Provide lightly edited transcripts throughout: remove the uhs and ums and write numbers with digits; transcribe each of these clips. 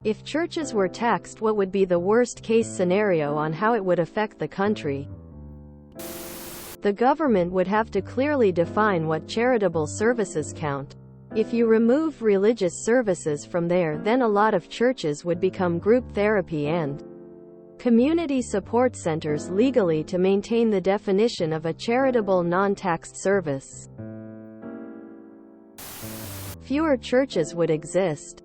If churches were taxed, what would be the worst-case scenario on how it would affect the country? The government would have to clearly define what charitable services count. If you remove religious services from there, then a lot of churches would become group therapy and community support centers legally to maintain the definition of a charitable non-taxed service. Fewer churches would exist.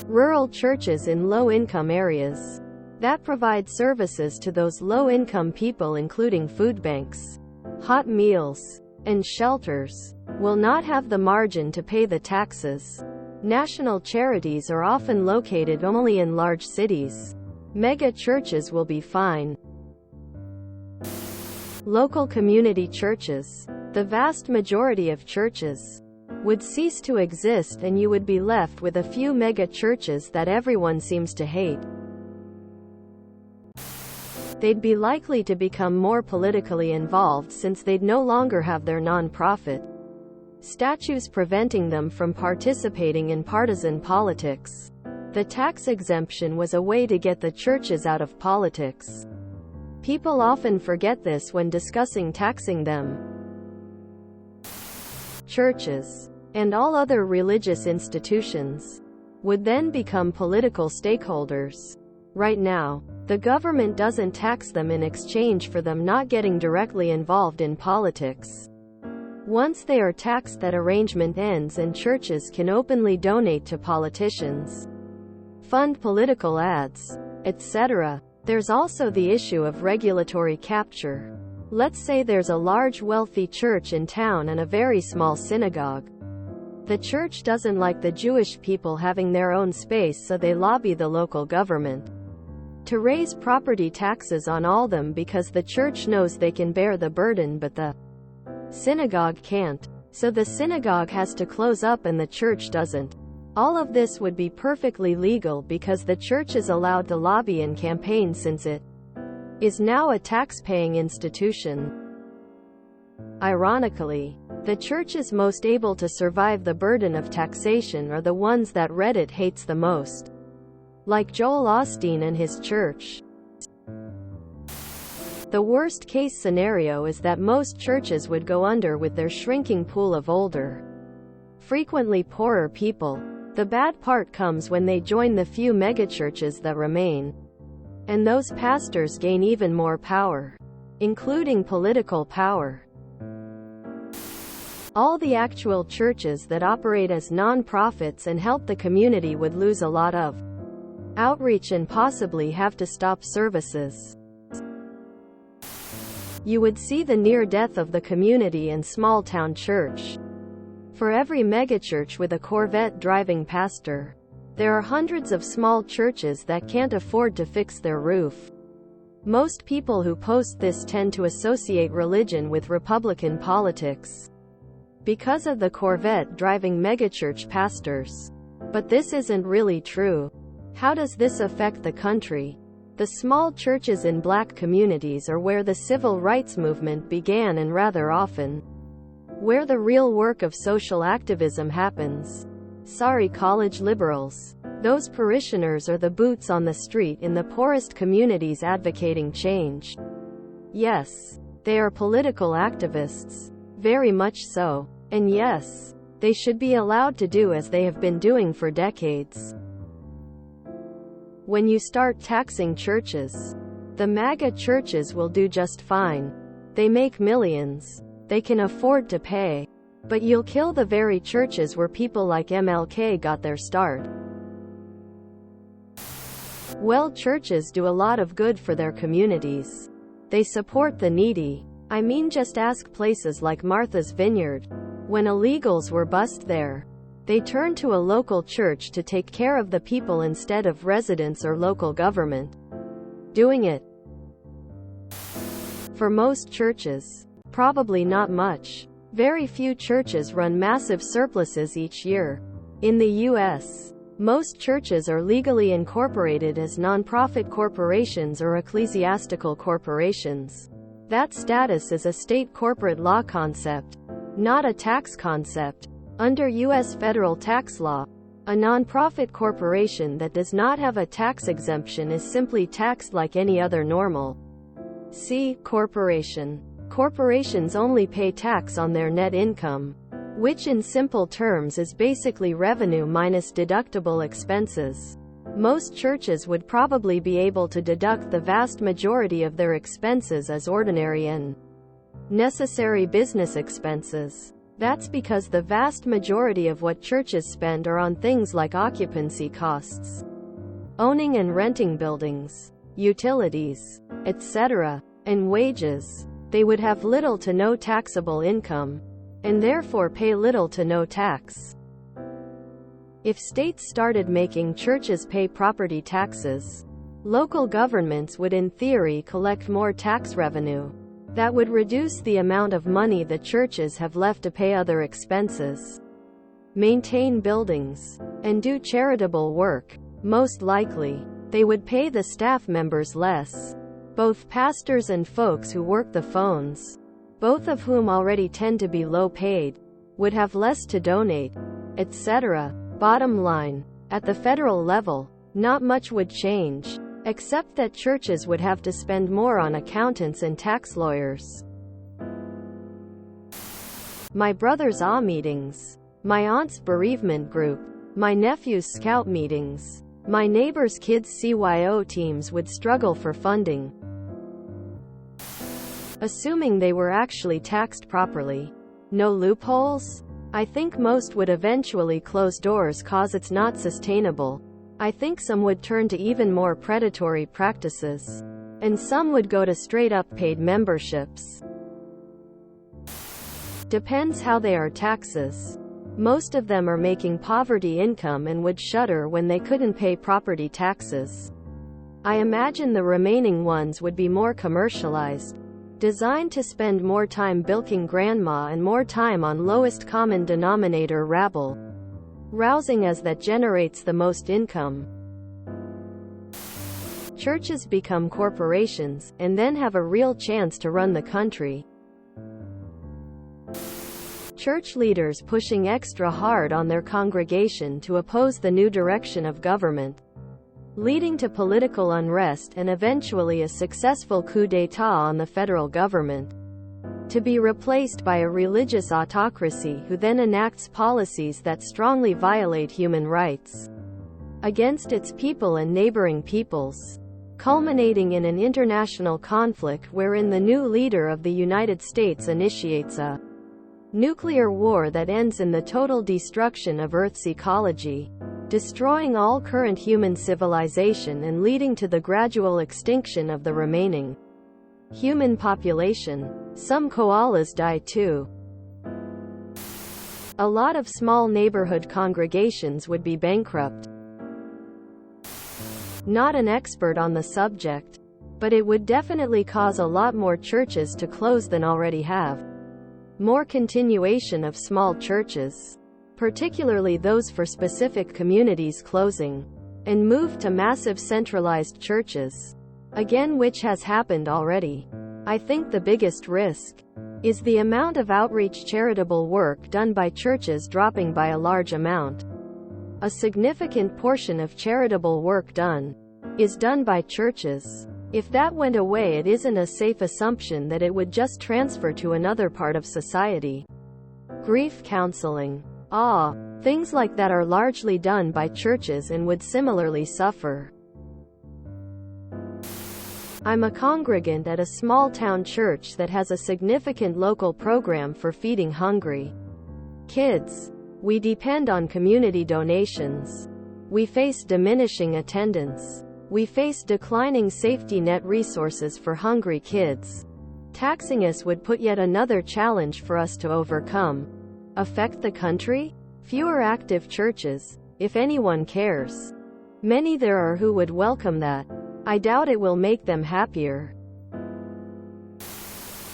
Rural churches in low-income areas that provide services to those low-income people, including food banks, hot meals, and shelters, will not have the margin to pay the taxes. National charities are often located only in large cities. Mega churches will be fine. Local community churches. The vast majority of churches would cease to exist, and you would be left with a few mega churches that everyone seems to hate. They'd be likely to become more politically involved since they'd no longer have their non-profit statutes preventing them from participating in partisan politics. The tax exemption was a way to get the churches out of politics. People often forget this when discussing taxing them. Churches and all other religious institutions would then become political stakeholders. Right now, the government doesn't tax them in exchange for them not getting directly involved in politics. Once they are taxed, that arrangement ends and churches can openly donate to politicians, fund political ads, etc. There's also the issue of regulatory capture. Let's say there's a large wealthy church in town and a very small synagogue. The church doesn't like the Jewish people having their own space, so they lobby the local government to raise property taxes on all them because the church knows they can bear the burden but the synagogue can't. So the synagogue has to close up and the church doesn't. All of this would be perfectly legal because the church is allowed to lobby and campaign since it is now a tax-paying institution. Ironically, the churches most able to survive the burden of taxation are the ones that Reddit hates the most, like Joel Osteen and his church. The worst-case scenario is that most churches would go under with their shrinking pool of older, frequently poorer people. The bad part comes when they join the few megachurches that remain, and those pastors gain even more power, including political power. All the actual churches that operate as non-profits and help the community would lose a lot of outreach and possibly have to stop services. You would see the near death of the community and small-town church. For every megachurch with a Corvette driving pastor, there are hundreds of small churches that can't afford to fix their roof. Most people who post this tend to associate religion with Republican politics because of the Corvette driving megachurch pastors. But this isn't really true. How does this affect the country? The small churches in black communities are where the civil rights movement began and rather often where the real work of social activism happens. Sorry, college liberals. Those parishioners are the boots on the street in the poorest communities advocating change. Yes, they are political activists. Very much so. And yes, they should be allowed to do as they have been doing for decades. When you start taxing churches, the MAGA churches will do just fine. They make millions. They can afford to pay. But you'll kill the very churches where people like MLK got their start. Well, churches do a lot of good for their communities. They support the needy. I mean, just ask places like Martha's Vineyard. When illegals were bussed there, they turned to a local church to take care of the people instead of residents or local government doing it. For most churches, probably not much. Very few churches run massive surpluses each year. In the U.S., most churches are legally incorporated as nonprofit corporations or ecclesiastical corporations. That status is a state corporate law concept, not a tax concept. Under U.S. federal tax law, a A nonprofit corporation that does not have a tax exemption is simply taxed like any other normal. C. Corporation. Corporations only pay tax on their net income, which in simple terms is basically revenue minus deductible expenses. Most churches would probably be able to deduct the vast majority of their expenses as ordinary and necessary business expenses. That's because the vast majority of what churches spend are on things like occupancy costs, owning and renting buildings, utilities, etc., and wages. They would have little to no taxable income, and therefore pay little to no tax. If states started making churches pay property taxes, local governments would in theory collect more tax revenue. That would reduce the amount of money the churches have left to pay other expenses, maintain buildings, and do charitable work. Most likely, they would pay the staff members less. Both pastors and folks who work the phones, both of whom already tend to be low paid, would have less to donate, etc. Bottom line, at the federal level, not much would change, except that churches would have to spend more on accountants and tax lawyers. My brother's AW meetings, my aunt's bereavement group, my nephew's scout meetings, my neighbor's kids' CYO teams would struggle for funding, assuming they were actually taxed properly. No loopholes? I think most would eventually close doors cause it's not sustainable. I think some would turn to even more predatory practices, and some would go to straight-up paid memberships. Depends how they are taxes. Most of them are making poverty income and would shudder when they couldn't pay property taxes. I imagine the remaining ones would be more commercialized, designed to spend more time bilking grandma and more time on lowest common denominator rabble, rousing as that generates the most income. Churches become corporations, and then have a real chance to run the country. Church leaders pushing extra hard on their congregation to oppose the new direction of government, leading to political unrest and eventually a successful coup d'etat on the federal government, to be replaced by a religious autocracy who then enacts policies that strongly violate human rights against its people and neighboring peoples, culminating in an international conflict wherein the new leader of the United States initiates a nuclear war that ends in the total destruction of Earth's ecology, destroying all current human civilization and leading to the gradual extinction of the remaining human population. Some koalas die too. A lot of small neighborhood congregations would be bankrupt. Not an expert on the subject, but it would definitely cause a lot more churches to close than already have. More continuation of small churches, particularly those for specific communities, closing, and move to massive centralized churches, again, which has happened already. I think the biggest risk is the amount of outreach charitable work done by churches dropping by a large amount. A significant portion of charitable work done is done by churches. If that went away, it isn't a safe assumption that it would just transfer to another part of society. Grief counseling, things like that are largely done by churches and would similarly suffer. I'm a congregant at a small-town church that has a significant local program for feeding hungry kids. We depend on community donations. We face diminishing attendance. We face declining safety net resources for hungry kids. Taxing us would put yet another challenge for us to overcome. Affect the country? Fewer active churches, if anyone cares. Many there are who would welcome that. I doubt it will make them happier.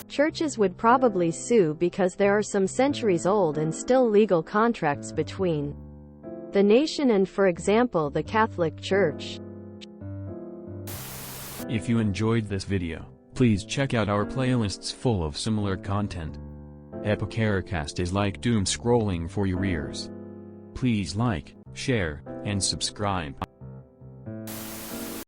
Churches would probably sue because there are some centuries-old and still legal contracts between the nation and, for example, the Catholic Church. If you enjoyed this video, please check out our playlists full of similar content. ApolloxKing is like doom scrolling for your ears. Please like, share, and subscribe.